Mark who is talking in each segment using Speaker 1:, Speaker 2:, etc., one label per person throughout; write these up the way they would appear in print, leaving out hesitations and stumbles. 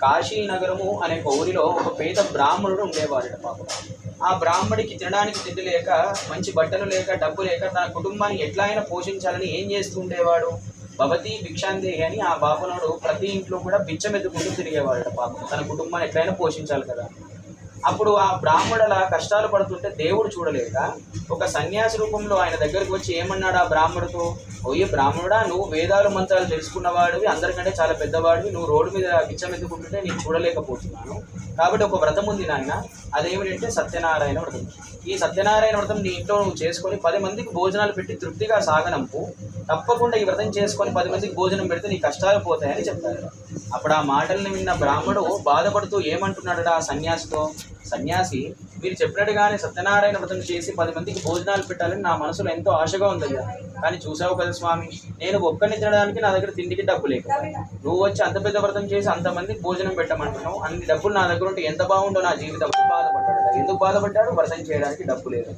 Speaker 1: కాశీనగరము అనే ఒక ఊరిలో ఒక పేద బ్రాహ్మణుడు ఉండేవాడట పాపం. ఆ బ్రాహ్మడికి తినడానికి తిండి లేక, మంచి బట్టలు లేక, డబ్బు లేక తన కుటుంబాన్ని ఎట్లా అయినా పోషించాలని ఏం చేస్తూ ఉండేవాడు? భవతి భిక్షాందేహి అని ఆ బాపనుడు ప్రతి ఇంట్లో కూడా బిచ్చమెత్తుకుంటూ తిరిగేవాడట పాపం, తన కుటుంబాన్ని ఎట్లయినా పోషించాలి కదా. అప్పుడు ఆ బ్రాహ్మణుల కష్టాలు పడుతుంటే దేవుడు చూడలేక ఒక సన్యాసి రూపంలో ఆయన దగ్గరికి వచ్చి ఏమన్నాడు ఆ బ్రాహ్మణుడితో, ఓయే బ్రాహ్మణుడా, నువ్వు వేదాలు మంత్రాలు తెలుసుకున్నవాడివి, అందరికంటే చాలా పెద్దవాడివి, నువ్వు రోడ్డు మీద బిచ్చమెత్తుకుంటుంటే నేను చూడలేకపోతున్నాను. కాబట్టి ఒక వ్రతం ఉంది నాయన, అదేమిటంటే సత్యనారాయణ వ్రతం. ఈ సత్యనారాయణ వ్రతం నీ ఇంట్లో నువ్వు చేసుకొని 10 మందికి భోజనాలు పెట్టి తృప్తిగా సాగనంపు. తప్పకుండా ఈ వ్రతం చేసుకొని 10 మందికి భోజనం పెడితే నీ కష్టాలు పోతాయని చెప్తారు. అప్పుడు ఆ మాటల్ని విన్న బ్రాహ్మడు బాధపడుతూ ఏమంటున్నాడు ఆ సన్యాసితో, సన్యాసి, మీరు చెప్పినట్టుగానే సత్యనారాయణ వ్రతం చేసి 10 మందికి భోజనాలు పెట్టాలని నా మనసులో ఎంతో ఆశగా ఉందయ్యా. కానీ చూసావు కదా స్వామి, నేను ఒక్కరిని తినడానికి నా దగ్గర తిండికి డబ్బు లేక, నువ్వు వచ్చి అంత పెద్ద వ్రతం చేసి అంతమందికి భోజనం పెట్టమంటున్నావు, అన్ని డబ్బులు నా దగ్గర ఉంటే ఎంత బాగుండో నా జీవితం. బాధపడ్డాడు. ఎందుకు బాధపడ్డాడు? వ్రతం చేయడానికి డబ్బు లేదు.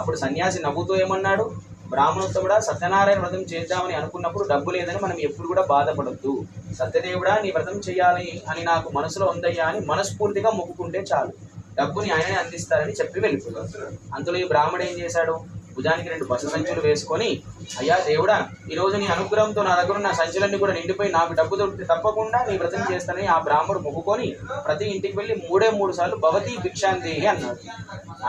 Speaker 1: అప్పుడు సన్యాసి నవ్వుతూ ఏమన్నాడు, బ్రాహ్మణుతో కూడా సత్యనారాయణ వ్రతం చేద్దామని అనుకున్నప్పుడు డబ్బు లేదని మనం ఎప్పుడు కూడా బాధపడద్దు. సత్యదేవుడా, నీ వ్రతం చేయాలి అని నాకు మనసులో ఉందయ్యా అని మనస్ఫూర్తిగా మొక్కుకుంటే చాలు, డబ్బుని ఆయనే అందిస్తారని చెప్పి వెళ్ళిపోయాడు. అందులో ఈ బ్రాహ్మడు ఏం చేశాడు, భుజానికి 2 బస సంచులు వేసుకొని, అయ్యా దేవుడా, ఈరోజు నీ అనుగ్రహంతో నా దగ్గర ఉన్న సంచులన్నీ కూడా నిండిపోయి నాకు డబ్బు దొరికితే తప్పకుండా నీ వ్రతం చేస్తానని ఆ బ్రాహ్మడు మొక్కుకొని ప్రతి ఇంటికి వెళ్ళి 3 సార్లు భవతి భిక్షాందేహి అన్నాడు.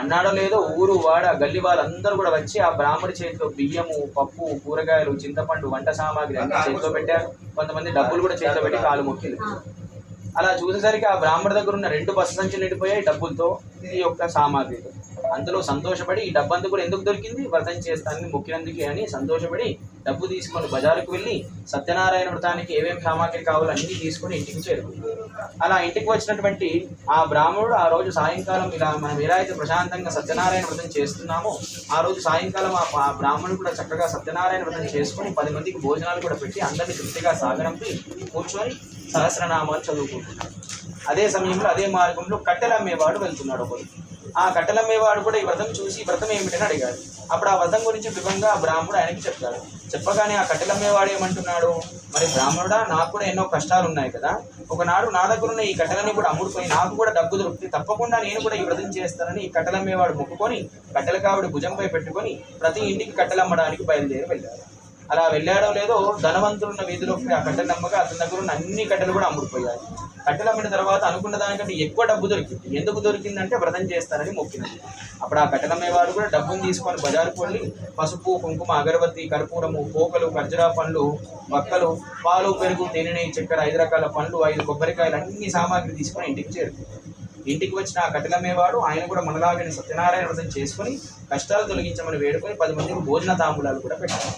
Speaker 1: అన్నాడో లేదో ఊరు వాడ గల్లి వాళ్ళందరూ కూడా వచ్చి ఆ బ్రాహ్మడి చేతిలో బియ్యము, పప్పు, కూరగాయలు, చింతపండు, వంట సామాగ్రి అన్ని చేతిలో పెట్టారు. కొంతమంది డబ్బులు కూడా చేతిలో పెట్టి కాలు మొక్కిలు. అలా చూసేసరికి ఆ బ్రాహ్మణ దగ్గర ఉన్న 2 బస సంచులు నిండిపోయాయి డబ్బులతో, ఈ యొక్క సామాగ్రితో. అందులో సంతోషపడి ఈ డబ్బంతా కూడా ఎందుకు దొరికింది, వ్రతం చేస్తానని మొక్కినందుకే అని సంతోషపడి డబ్బు తీసుకొని బజారుకు వెళ్ళి సత్యనారాయణ వ్రతానికి ఏమేమి సామాగ్రి కావాలో అన్నీ తీసుకొని ఇంటికి చేరుకుంది. అలా ఇంటికి వచ్చినటువంటి ఆ బ్రాహ్మణుడు ఆ రోజు సాయంకాలం ఇలా మనం ఎలా అయితే ప్రశాంతంగా సత్యనారాయణ వ్రతం చేస్తున్నామో, ఆ రోజు సాయంకాలం ఆ బ్రాహ్మణుడు కూడా చక్కగా సత్యనారాయణ వ్రతం చేసుకొని 10 మందికి భోజనాలు కూడా పెట్టి అందరినీ తృప్తిగా సాగనంపి కూర్చొని సహస్రనామాలు చదువుకుంటున్నాడు. అదే సమయంలో అదే మార్గంలో కట్టెలమ్మేవాడు వెళ్తున్నాడు ఒకరు. ఆ కట్టెలమ్మేవాడు కూడా ఈ వ్రతం చూసి వ్రతం ఏమిటని అడిగాడు. అప్పుడు ఆ వ్రతం గురించి వివరంగా ఆ బ్రాహ్మణుడు ఆయనకి చెప్తాడు. చెప్పగానే ఆ కట్టెలమ్మేవాడు ఏమంటున్నాడు, మరి బ్రాహ్మణుడా, నాకు కూడా ఎన్నో కష్టాలు ఉన్నాయి కదా, ఒకనాడు నా దగ్గర ఉన్న ఈ కట్టెలని కూడా అమ్ముడుపోయి నాకు కూడా డబ్బు దొరికితే తప్పకుండా నేను కూడా ఈ వ్రతం చేస్తానని ఈ కట్టెలమ్మేవాడు మొక్కుకొని కట్టెల కావిడి భుజంపై పెట్టుకొని ప్రతి ఇంటికి కట్టెలమ్మడానికి బయలుదేరి వెళ్ళాడు. అలా వెళ్ళాడో లేదో ధనవంతులున్న వీధిలోకి ఆ కట్టెలు నమ్మగా అతని దగ్గర ఉన్న అన్ని కట్టెలు కూడా అమ్ముడుపోయాయి. కట్టెలు అమ్మిన తర్వాత అనుకున్న దానికంటే ఎక్కువ డబ్బు దొరికింది. ఎందుకు దొరికిందంటే వ్రతం చేస్తానని మొక్కినది. అప్పుడు ఆ కట్టెలమ్మేవాడు కూడా డబ్బును తీసుకొని బజారుకు వెళ్ళి పసుపు, కుంకుమ, అగరబత్తి, కర్పూరము, పోకలు, ఖర్జూరా పండ్లు, వక్కలు, పాలు, పెరుగు, తేనె, చక్కెర, 5 రకాల పండ్లు, 5 కొబ్బరికాయలు అన్ని సామాగ్రి తీసుకొని ఇంటికి చేరుకుంది. ఇంటికి వచ్చిన ఆ కట్టెలమ్మేవాడు ఆయన కూడా మనలాగని సత్యనారాయణ వ్రతం చేసుకొని కష్టాలు తొలగించమని వేడుకొని 10 మందికి భోజన తాంబూలాలు కూడా పెట్టారు.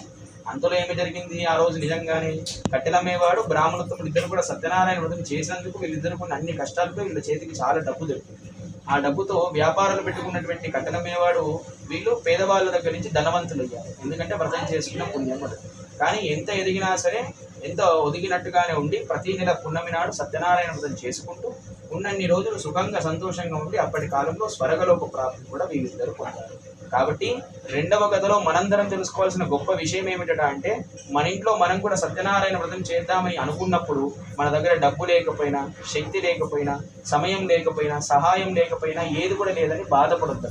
Speaker 1: అంతలో ఏమి జరిగింది, ఆ రోజు నిజంగానే కట్టెలమ్మేవాడు బ్రాహ్మణోత్తముడు ఇద్దరు కూడా సత్యనారాయణ వ్రతం చేసినందుకు వీళ్ళిద్దరు కూడా అన్ని కష్టాలతో వీళ్ళ చేతికి చాలా డబ్బు దొరికింది. ఆ డబ్బుతో వ్యాపారాలు పెట్టుకున్నటువంటి కట్టెలమ్మేవాడు వీళ్ళు పేదవాళ్ళ దగ్గర నుంచి ధనవంతులు అయ్యారు. ఎందుకంటే వ్రతం చేసుకున్న పుణ్యం పడుతుంది. కానీ ఎంత ఎదిగినా సరే, ఎంత ఒదిగినట్టుగానే ఉండి ప్రతి నెల పున్నమి నాడు సత్యనారాయణ వ్రతం చేసుకుంటూ ఉన్నన్ని రోజులు సుఖంగా సంతోషంగా ఉండి అప్పటి కాలంలో స్వర్గలోక ప్రాప్తి కూడా వీళ్ళిద్దరు పొందారు. కాబట్టి 2వ కథలో మనందరం తెలుసుకోవాల్సిన గొప్ప విషయం ఏమిటంటే అంటే, మన ఇంట్లో మనం కూడా సత్యనారాయణ వ్రతం చేద్దామని అనుకున్నప్పుడు మన దగ్గర డబ్బు లేకపోయినా, శక్తి లేకపోయినా, సమయం లేకపోయినా, సహాయం లేకపోయినా, ఏది కూడా లేదని బాధపడొద్దు.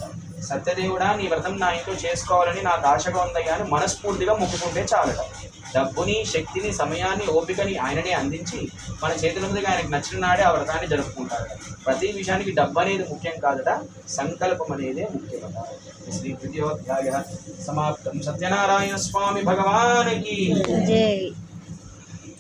Speaker 1: సత్యదేవుడా, నీ వ్రతం నా ఇంట్లో చేసుకోవాలని నాకు ఆశగా ఉందయ్యా అని మనస్ఫూర్తిగా మొక్కుకుంటే చాలట. డబ్బుని, శక్తిని, సమయాన్ని, ఓపికని ఆయననే అందించి మన చేతుల మీదుగా ఆయనకు నచ్చిన నాడే ఆ వ్రతాన్ని జరుపుకుంటారట. ప్రతి విషయానికి డబ్బు అనేది ముఖ్యం కాదట, సంకల్పం అనేదే ముఖ్యమట. శ్రీ 3వ అధ్యాయ సమాప్తం. సత్యనారాయణ స్వామి భగవానికి జై.